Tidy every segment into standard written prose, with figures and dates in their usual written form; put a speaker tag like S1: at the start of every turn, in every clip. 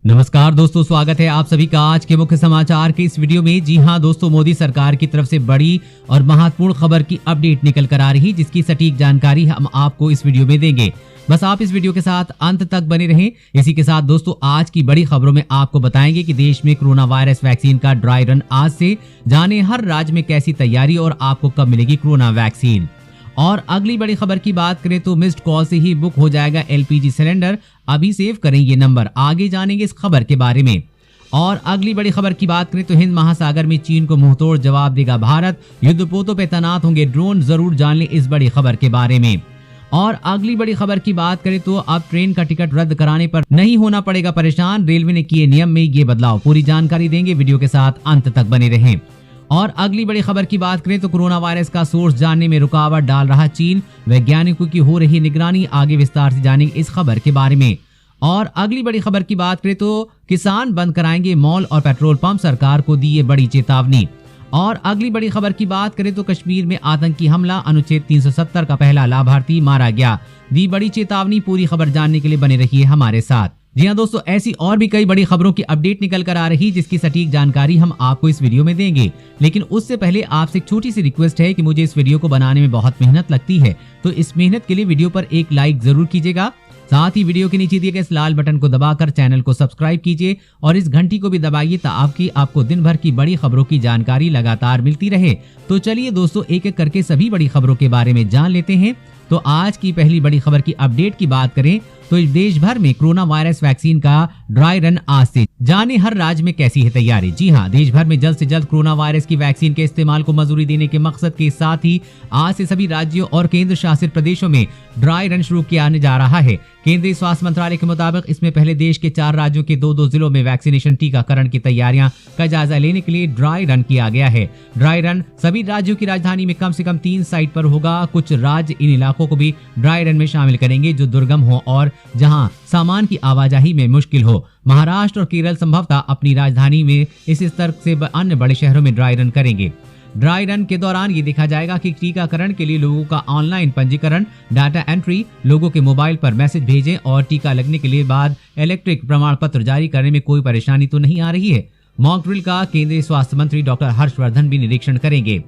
S1: नमस्कार दोस्तों, स्वागत है आप सभी का आज के मुख्य समाचार के इस वीडियो में। जी हां दोस्तों, मोदी सरकार की तरफ से बड़ी और महत्वपूर्ण खबर की अपडेट निकल कर आ रही, जिसकी सटीक जानकारी हम आपको इस वीडियो में देंगे। बस आप इस वीडियो के साथ अंत तक बने रहें। इसी के साथ दोस्तों, आज की बड़ी खबरों में आपको बताएंगे कि देश में कोरोना वायरस वैक्सीन का ड्राई रन आज से। जाने हर राज्य में कैसी तैयारी और आपको कब मिलेगी कोरोना वैक्सीन। और अगली बड़ी खबर की बात करें तो मिस्ड कॉल से ही बुक हो जाएगा एलपीजी सिलेंडर। अभी सेव करें ये नंबर, आगे जानेंगे इस खबर के बारे में। और अगली बड़ी खबर की बात करें तो हिंद महासागर में चीन को मुंहतोड़ जवाब देगा भारत। युद्धपोतों पे तैनात होंगे ड्रोन, जरूर जान लें इस बड़ी खबर के बारे में। और अगली बड़ी खबर की बात करें तो अब ट्रेन का टिकट रद्द कराने पर नहीं होना पड़ेगा परेशान, रेलवे ने किए नियम में ये बदलाव। पूरी जानकारी देंगे, वीडियो के साथ अंत तक बने रहें। और अगली बड़ी खबर की बात करें तो कोरोना वायरस का सोर्स जानने में रुकावट डाल रहा चीन, वैज्ञानिकों की हो रही निगरानी। आगे विस्तार से जानेंगे इस खबर के बारे में। और अगली बड़ी खबर की बात करें तो किसान बंद कराएंगे मॉल और पेट्रोल पंप, सरकार को दी ये बड़ी चेतावनी। और अगली बड़ी खबर की बात करें तो कश्मीर में आतंकी हमला, अनुच्छेद 370 का पहला लाभार्थी मारा गया, दी बड़ी चेतावनी। पूरी खबर जानने के लिए बने रहिए हमारे साथ। जी हाँ दोस्तों, ऐसी और भी कई बड़ी खबरों की अपडेट निकल कर आ रही, जिसकी सटीक जानकारी हम आपको इस वीडियो में देंगे। लेकिन उससे पहले आपसे एक छोटी सी रिक्वेस्ट है कि मुझे इस वीडियो को बनाने में बहुत मेहनत लगती है, तो इस मेहनत के लिए वीडियो पर एक लाइक जरूर कीजिएगा। साथ ही वीडियो के नीचे दिए गए इस लाल बटन को दबाकर चैनल को सब्सक्राइब कीजिए और इस घंटी को भी दबाइए ताकि आपको दिन भर की बड़ी खबरों की जानकारी लगातार मिलती रहे। तो चलिए दोस्तों, एक एक करके सभी बड़ी खबरों के बारे में जान लेते हैं। तो आज की पहली बड़ी खबर की अपडेट की बात करें तो देश भर में कोरोना वायरस वैक्सीन का ड्राई रन आज से। जाने हर राज्य में कैसी है तैयारी। जी हां, देश भर में जल्द से जल्द कोरोना वायरस की वैक्सीन के इस्तेमाल को मंजूरी देने के मकसद के साथ ही आज से सभी राज्यों और केंद्र शासित प्रदेशों में ड्राई रन शुरू किया जा रहा है। केंद्रीय स्वास्थ्य मंत्रालय के मुताबिक इसमें पहले देश के 4 राज्यों के 2-2 जिलों में वैक्सीनेशन टीकाकरण की तैयारियां का जायजा लेने के लिए ड्राई रन किया गया है। ड्राई रन सभी राज्यों की राजधानी में कम से कम 3 साइट पर होगा। कुछ राज्य इन इलाकों को भी ड्राई रन में शामिल करेंगे जो दुर्गम हो और जहां सामान की आवाजाही में मुश्किल हो। महाराष्ट्र और केरल संभवतः अपनी राजधानी में इस स्तर से अन्य बड़े शहरों में ड्राई रन करेंगे। ड्राई रन के दौरान ये देखा जाएगा कि टीकाकरण के लिए लोगों का ऑनलाइन पंजीकरण, डाटा एंट्री, लोगों के मोबाइल पर मैसेज भेजें और टीका लगने के लिए बाद इलेक्ट्रिक प्रमाण पत्र जारी करने में कोई परेशानी तो नहीं आ रही है। मॉक ड्रिल का केंद्रीय स्वास्थ्य मंत्री डॉक्टर हर्षवर्धन भी निरीक्षण करेंगे।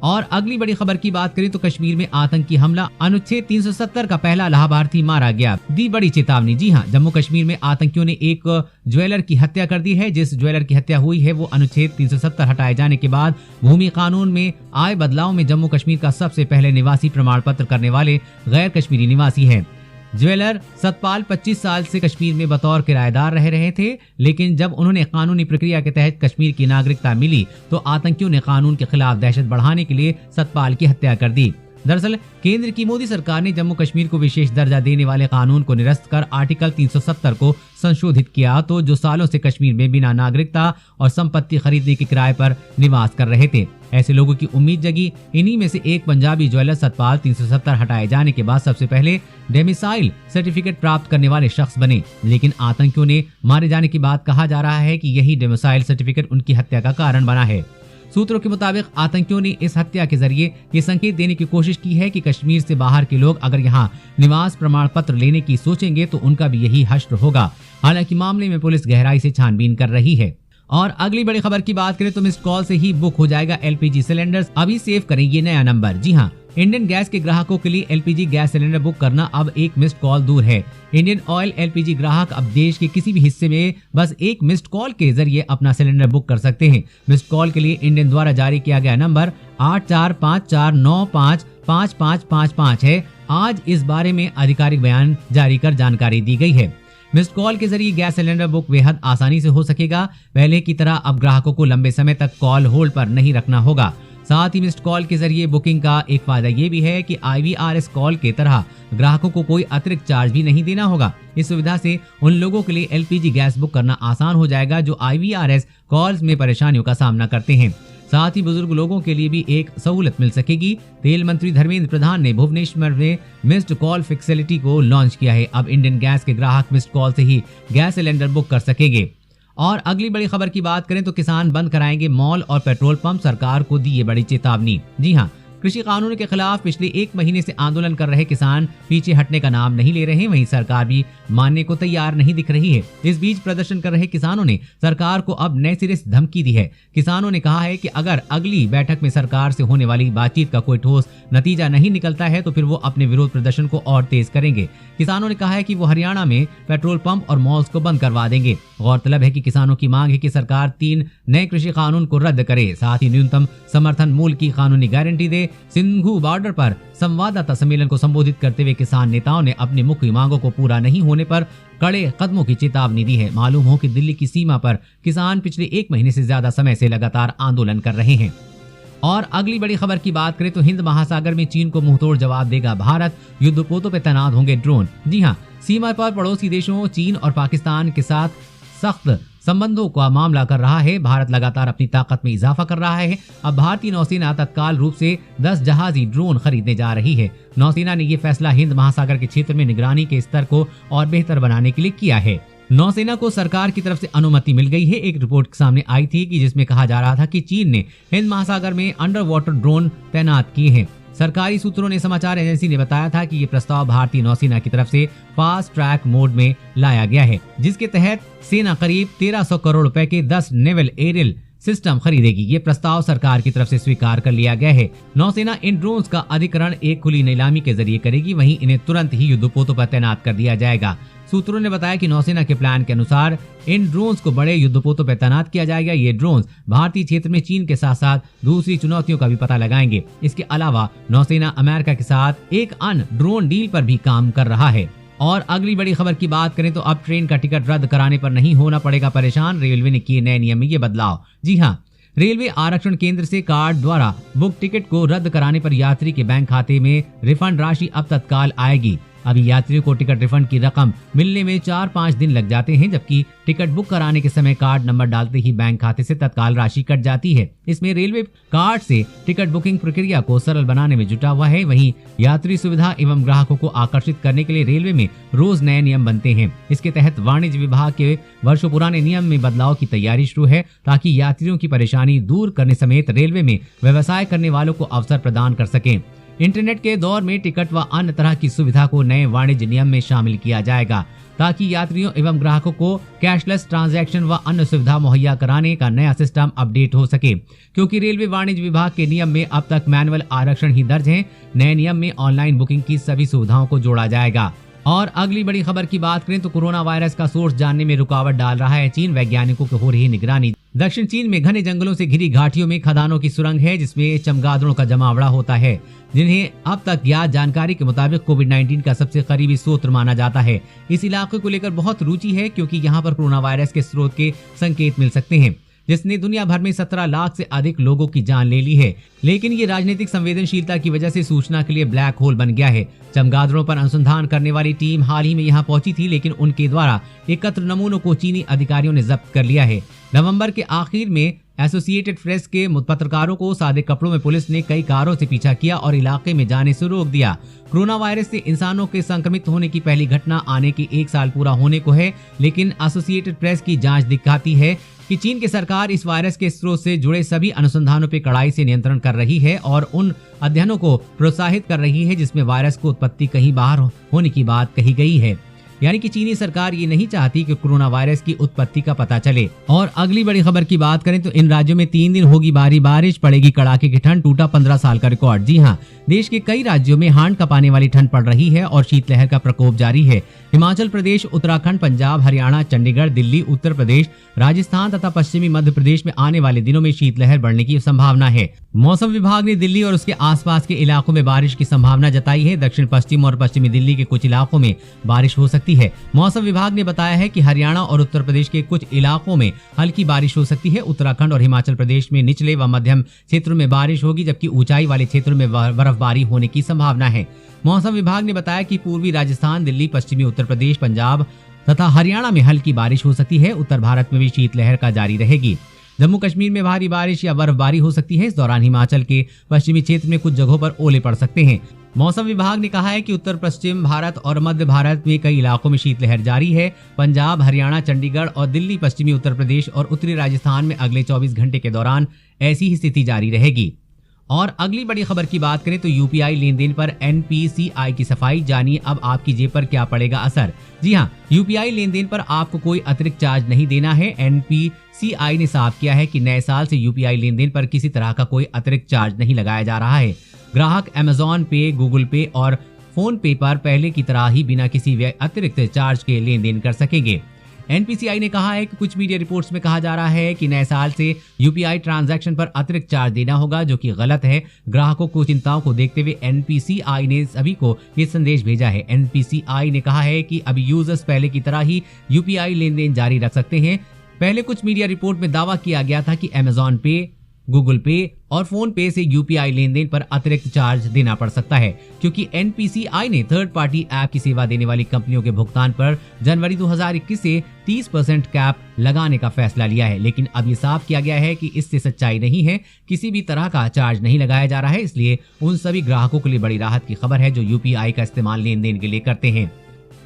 S1: और अगली बड़ी खबर की बात करें तो कश्मीर में आतंकी हमला, अनुच्छेद 370 का पहला लाभार्थी मारा गया, दी बड़ी चेतावनी। जी हां, जम्मू कश्मीर में आतंकियों ने एक ज्वेलर की हत्या कर दी है। जिस ज्वेलर की हत्या हुई है वो अनुच्छेद 370 हटाए जाने के बाद भूमि कानून में आए बदलाव में जम्मू कश्मीर का सबसे पहले निवासी प्रमाण पत्र करने वाले गैर कश्मीरी निवासी है। ज्वेलर सतपाल 25 साल से कश्मीर में बतौर किराएदार रहे थे, लेकिन जब उन्होंने कानूनी प्रक्रिया के तहत कश्मीर की नागरिकता मिली तो आतंकियों ने कानून के खिलाफ दहशत बढ़ाने के लिए सतपाल की हत्या कर दी। दरअसल केंद्र की मोदी सरकार ने जम्मू कश्मीर को विशेष दर्जा देने वाले कानून को निरस्त कर आर्टिकल 370 को संशोधित किया, तो जो सालों से कश्मीर में बिना नागरिकता और संपत्ति खरीदने के किराए पर निवास कर रहे थे, ऐसे लोगों की उम्मीद जगी। इन्हीं में से एक पंजाबी ज्वेलर सतपाल 370 हटाए जाने के बाद सबसे पहले डोमिसाइल सर्टिफिकेट प्राप्त करने वाले शख्स बने। लेकिन आतंकियों ने मारे जाने के बाद कहा जा रहा है कि यही डोमिसाइल सर्टिफिकेट उनकी हत्या का कारण बना है। सूत्रों के मुताबिक आतंकियों ने इस हत्या के जरिए ये संकेत देने की कोशिश की है कि कश्मीर से बाहर के लोग अगर यहाँ निवास प्रमाण पत्र लेने की सोचेंगे तो उनका भी यही हश्र होगा। हालांकि मामले में पुलिस गहराई से छानबीन कर रही है। और अगली बड़ी खबर की बात करें तो मिस्ड कॉल से ही बुक हो जाएगा एलपीजी सिलेंडर। अभी सेव करें ये नया नंबर। जी हाँ, इंडियन गैस के ग्राहकों के लिए एलपीजी गैस सिलेंडर बुक करना अब एक मिस्ड कॉल दूर है। इंडियन ऑयल एलपीजी ग्राहक अब देश के किसी भी हिस्से में बस एक मिस्ड कॉल के जरिए अपना सिलेंडर बुक कर सकते हैं। मिस्ड कॉल के लिए इंडियन द्वारा जारी किया गया नंबर 8454955555 है। आज इस बारे में आधिकारिक बयान जारी कर जानकारी दी गई है। मिस्ड कॉल के जरिए गैस सिलेंडर बुक बेहद आसानी से हो सकेगा। पहले की तरह अब ग्राहकों को लंबे समय तक कॉल होल्ड पर नहीं रखना होगा। साथ ही मिस्ड कॉल के जरिए बुकिंग का एक फायदा ये भी है कि IVRS कॉल के तरह ग्राहकों को कोई अतिरिक्त चार्ज भी नहीं देना होगा। इस सुविधा से उन लोगों के लिए एलपीजी गैस बुक करना आसान हो जाएगा जो IVRS कॉल्स में परेशानियों का सामना करते हैं। साथ ही बुजुर्ग लोगों के लिए भी एक सहूलत मिल सकेगी। तेल मंत्री धर्मेंद्र प्रधान ने भुवनेश्वर में मिस्ड कॉल फैसिलिटी को लॉन्च किया है। अब इंडियन गैस के ग्राहक मिस्ड कॉल से ही गैस सिलेंडर बुक कर सकेंगे। और अगली बड़ी खबर की बात करें तो किसान बंद कराएंगे मॉल और पेट्रोल पंप, सरकार को दी ये बड़ी चेतावनी। जी हाँ, कृषि कानूनों के खिलाफ पिछले 1 महीने से आंदोलन कर रहे किसान पीछे हटने का नाम नहीं ले रहे। वहीं सरकार भी मानने को तैयार नहीं दिख रही है। इस बीच प्रदर्शन कर रहे किसानों ने सरकार को अब नए सिरे से धमकी दी है। किसानों ने कहा है कि अगर अगली बैठक में सरकार से होने वाली बातचीत का कोई ठोस नतीजा नहीं निकलता है तो फिर वो अपने विरोध प्रदर्शन को और तेज करेंगे। किसानों ने कहा है कि वो हरियाणा में पेट्रोल पंप और मॉल्स को बंद करवा देंगे। गौरतलब है कि किसानों की मांग है कि सरकार 3 नए कृषि कानून को रद्द करे, साथ ही न्यूनतम समर्थन मूल्य की कानूनी गारंटी दे। सिंघू बॉर्डर पर संवाददाता सम्मेलन को संबोधित करते हुए किसान नेताओं ने अपनी मुख्य मांगों को पूरा नहीं होने पर कड़े कदमों की चेतावनी दी है। मालूम हो कि दिल्ली की सीमा पर किसान पिछले 1 महीने से ज्यादा समय से लगातार आंदोलन कर रहे हैं। और अगली बड़ी खबर की बात करें तो हिंद महासागर में चीन को मुंहतोड़ जवाब देगा भारत, युद्धपोतों पर तैनात होंगे ड्रोन। जी हां, सीमा पर पड़ोसी देशों चीन और पाकिस्तान के साथ सख्त संबंधों का मामला कर रहा है। भारत लगातार अपनी ताकत में इजाफा कर रहा है। अब भारतीय नौसेना तत्काल रूप से 10 जहाजी ड्रोन खरीदने जा रही है। नौसेना ने ये फैसला हिंद महासागर के क्षेत्र में निगरानी के स्तर को और बेहतर बनाने के लिए किया है। नौसेना को सरकार की तरफ से अनुमति मिल गई है। एक रिपोर्ट सामने आई थी कि जिसमें कहा जा रहा था कि चीन ने हिंद महासागर में अंडर वाटर ड्रोन तैनात किए हैं। सरकारी सूत्रों ने समाचार एजेंसी ने बताया था कि ये प्रस्ताव भारतीय नौसेना की तरफ से फास्ट ट्रैक मोड में लाया गया है, जिसके तहत सेना करीब 1300 करोड़ रुपए के 10 नेवल एरियल सिस्टम खरीदेगी। ये प्रस्ताव सरकार की तरफ से स्वीकार कर लिया गया है। नौसेना इन ड्रोन्स का अधिग्रहण एक खुली नीलामी के जरिए करेगी, वहीं इन्हें तुरंत ही युद्धपोतों पर तैनात कर दिया जाएगा। सूत्रों ने बताया कि नौसेना के प्लान के अनुसार इन ड्रोन्स को बड़े युद्धपोतों पर तैनात किया जाएगा। ये ड्रोन्स भारतीय क्षेत्र में चीन के साथ साथ दूसरी चुनौतियों का भी पता लगाएंगे। इसके अलावा नौसेना अमेरिका के साथ एक अन्य ड्रोन डील पर भी काम कर रहा है। और अगली बड़ी खबर की बात करें तो अब ट्रेन का टिकट रद्द कराने पर नहीं होना पड़ेगा परेशान, रेलवे ने किए नए नियम में ये बदलाव। जी हाँ, रेलवे आरक्षण केंद्र से कार्ड द्वारा बुक टिकट को रद्द कराने पर यात्री के बैंक खाते में रिफंड राशि अब तत्काल आएगी। अभी यात्रियों को टिकट रिफंड की रकम मिलने में 4-5 दिन लग जाते हैं, जबकि टिकट बुक कराने के समय कार्ड नंबर डालते ही बैंक खाते से तत्काल राशि कट जाती है। इसमें रेलवे कार्ड से टिकट बुकिंग प्रक्रिया को सरल बनाने में जुटा हुआ है। वहीं यात्री सुविधा एवं ग्राहकों को आकर्षित करने के लिए रेलवे में रोज नए नियम बनते हैं। इसके तहत वाणिज्य विभाग के वर्षों पुराने नियम में बदलाव की तैयारी शुरू है, ताकि यात्रियों की परेशानी दूर करने समेत रेलवे में व्यवसाय करने वालों को अवसर प्रदान कर सकें। इंटरनेट के दौर में टिकट व अन्य तरह की सुविधा को नए वाणिज्य नियम में शामिल किया जाएगा, ताकि यात्रियों एवं ग्राहकों को कैशलेस ट्रांजैक्शन व अन्य सुविधा मुहैया कराने का नया सिस्टम अपडेट हो सके। क्योंकि रेलवे वाणिज्य विभाग के नियम में अब तक मैनुअल आरक्षण ही दर्ज है, नए नियम में ऑनलाइन बुकिंग की सभी सुविधाओं को जोड़ा जाएगा। और अगली बड़ी खबर की बात करें तो कोरोना वायरस का सोर्स जानने में रुकावट डाल रहा है चीन, वैज्ञानिकों की हो रही निगरानी। दक्षिण चीन में घने जंगलों से घिरी घाटियों में खदानों की सुरंग है, जिसमें चमगादड़ों का जमावड़ा होता है, जिन्हें अब तक ज्ञात जानकारी के मुताबिक कोविड-19 का सबसे करीबी स्रोत माना जाता है। इस इलाके को लेकर बहुत रुचि है, क्योंकि यहाँ पर कोरोना वायरस के स्रोत के संकेत मिल सकते हैं, जिसने दुनिया भर में 17 लाख से अधिक लोगों की जान ले ली है। लेकिन ये राजनीतिक संवेदनशीलता की वजह से सूचना के लिए ब्लैक होल बन गया है। चमगादड़ों पर अनुसंधान करने वाली टीम हाल ही में यहाँ पहुंची थी, लेकिन उनके द्वारा एकत्र नमूनों को चीनी अधिकारियों ने जब्त कर लिया है। नवंबर के आखिर में एसोसिएटेड प्रेस के पत्रकारों को सादे कपड़ों में पुलिस ने कई कारों से पीछा किया और इलाके में जाने से रोक दिया। कोरोना वायरस से इंसानों के संक्रमित होने की पहली घटना आने की 1 साल पूरा होने को है, लेकिन एसोसिएटेड प्रेस की जांच दिखाती है कि चीन की सरकार इस वायरस के स्रोत से जुड़े सभी अनुसंधानों पर कड़ाई से नियंत्रण कर रही है और उन अध्ययनों को प्रोत्साहित कर रही है जिसमें वायरस को उत्पत्ति कहीं बाहर होने की बात कही गई है। यानी कि चीनी सरकार ये नहीं चाहती कि कोरोना वायरस की उत्पत्ति का पता चले। और अगली बड़ी खबर की बात करें तो इन राज्यों में 3 दिन होगी भारी बारिश, पड़ेगी कड़ाके की ठंड, टूटा 15 साल का रिकॉर्ड। जी हाँ, देश के कई राज्यों में हांड कपाने वाली ठंड पड़ रही है और शीतलहर का प्रकोप जारी है। हिमाचल प्रदेश, उत्तराखंड, पंजाब, हरियाणा, चंडीगढ़, दिल्ली, उत्तर प्रदेश, राजस्थान तथा पश्चिमी मध्य प्रदेश में आने वाले दिनों में शीतलहर बढ़ने की संभावना है। मौसम विभाग ने दिल्ली और उसके आसपास के इलाकों में बारिश की संभावना जताई है। दक्षिण पश्चिम और पश्चिमी दिल्ली के कुछ इलाकों में बारिश हो सकती है। मौसम विभाग ने बताया है कि हरियाणा और उत्तर प्रदेश के कुछ इलाकों में हल्की बारिश हो सकती है। उत्तराखंड और हिमाचल प्रदेश में निचले व मध्यम क्षेत्रों में बारिश होगी, जबकि ऊंचाई वाले क्षेत्रों में बर्फबारी होने की संभावना है। मौसम विभाग ने बताया कि पूर्वी राजस्थान, दिल्ली, पश्चिमी उत्तर प्रदेश, पंजाब तथा हरियाणा में हल्की बारिश हो सकती है। उत्तर भारत में भी शीतलहर का जारी रहेगी। जम्मू कश्मीर में भारी बारिश या बर्फबारी हो सकती है। इस दौरान हिमाचल के पश्चिमी क्षेत्र में कुछ जगहों पर ओले पड़ सकते हैं। मौसम विभाग ने कहा है कि उत्तर पश्चिम भारत और मध्य भारत में कई इलाकों में शीतलहर जारी है। पंजाब, हरियाणा, चंडीगढ़ और दिल्ली, पश्चिमी उत्तर प्रदेश और उत्तरी राजस्थान में अगले 24 घंटे के दौरान ऐसी ही स्थिति जारी रहेगी। और अगली बड़ी खबर की बात करें तो यूपीआई लेन देन पर एनपीसीआई की सफाई, जानिए अब आपकी जेब पर क्या पड़ेगा असर। जी हाँ, यूपीआई लेन देन पर आपको कोई अतिरिक्त चार्ज नहीं देना है। एनपीसीआई ने साफ किया है कि नए साल से यूपीआई लेन देन पर किसी तरह का कोई अतिरिक्त चार्ज नहीं लगाया जा रहा है। ग्राहक अमेजॉन पे, गूगल पे और फोन पे पर पहले की तरह ही बिना किसी अतिरिक्त चार्ज के लेन देन कर सकेंगे। एनपीसीआई ने कहा है कि कुछ मीडिया रिपोर्ट्स में कहा जा रहा है कि नए साल से यूपीआई ट्रांजैक्शन पर अतिरिक्त चार्ज देना होगा, जो कि गलत है। ग्राहकों को चिंताओं को देखते हुए एनपीसीआई ने सभी को ये संदेश भेजा है। एनपीसीआई ने कहा है कि अभी यूजर्स पहले की तरह ही यूपीआई लेन देन जारी रख सकते हैं। पहले कुछ मीडिया रिपोर्ट में दावा किया गया था कि अमेजॉन पे, गूगल पे और फोन पे से यूपीआई लेन देन पर अतिरिक्त चार्ज देना पड़ सकता है, क्योंकि एनपीसीआई ने थर्ड पार्टी ऐप की सेवा देने वाली कंपनियों के भुगतान पर जनवरी 2021 से 30% कैप लगाने का फैसला लिया है। लेकिन अब ये साफ किया गया है कि इससे सच्चाई नहीं है, किसी भी तरह का चार्ज नहीं लगाया जा रहा है। इसलिए उन सभी ग्राहकों के लिए बड़ी राहत की खबर है जो यूपीआई का इस्तेमाल लेन देन के लिए करते हैं।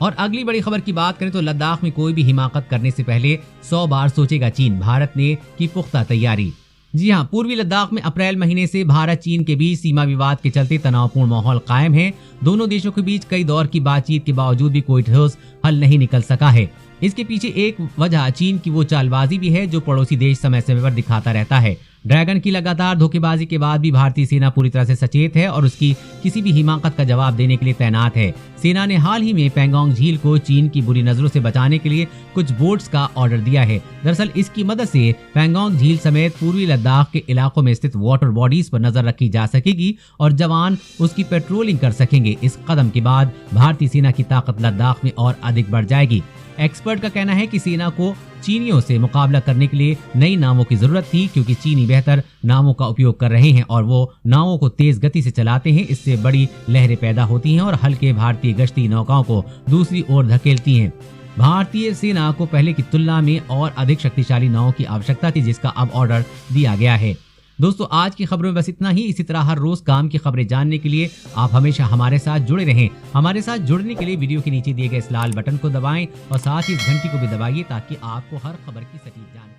S1: और अगली बड़ी खबर की बात करें तो लद्दाख में कोई भी हिमाकत करने से पहले 100 बार सोचेगा चीन, भारत ने की पुख्ता तैयारी। जी हाँ, पूर्वी लद्दाख में अप्रैल महीने से भारत चीन के बीच सीमा विवाद के चलते तनावपूर्ण माहौल कायम है। दोनों देशों के बीच कई दौर की बातचीत के बावजूद भी कोई ठोस हल नहीं निकल सका है। इसके पीछे एक वजह चीन की वो चालबाजी भी है जो पड़ोसी देश समय समय पर दिखाता रहता है। ड्रैगन की लगातार धोखेबाजी के बाद भी भारतीय सेना पूरी तरह से सचेत है और उसकी किसी भी हिमाकत का जवाब देने के लिए तैनात है। सेना ने हाल ही में पैंगोंग झील को चीन की बुरी नजरों से बचाने के लिए कुछ बोट्स का ऑर्डर दिया है। दरअसल इसकी मदद से पैंगोंग झील समेत पूर्वी लद्दाख के इलाकों में स्थित वाटर बॉडीज पर नजर रखी जा सकेगी और जवान उसकी पेट्रोलिंग कर सकेंगे। इस कदम के बाद भारतीय सेना की ताकत लद्दाख में और अधिक बढ़ जाएगी। एक्सपर्ट का कहना है कि सेना को चीनियों से मुकाबला करने के लिए नई नावों की जरूरत थी, क्योंकि चीनी बेहतर नावों का उपयोग कर रहे हैं और वो नावों को तेज गति से चलाते हैं। इससे बड़ी लहरें पैदा होती हैं और हल्के भारतीय गश्ती नौकाओं को दूसरी ओर धकेलती हैं। भारतीय सेना को पहले की तुलना में और अधिक शक्तिशाली नावों की आवश्यकता थी, जिसका अब ऑर्डर दिया गया है। दोस्तों, आज की खबरों में बस इतना ही। इसी तरह हर रोज काम की खबरें जानने के लिए आप हमेशा हमारे साथ जुड़े रहें। हमारे साथ जुड़ने के लिए वीडियो के नीचे दिए गए इस लाल बटन को दबाएं और साथ ही इस घंटी को भी दबाइए ताकि आपको हर खबर की सटीक जानकारी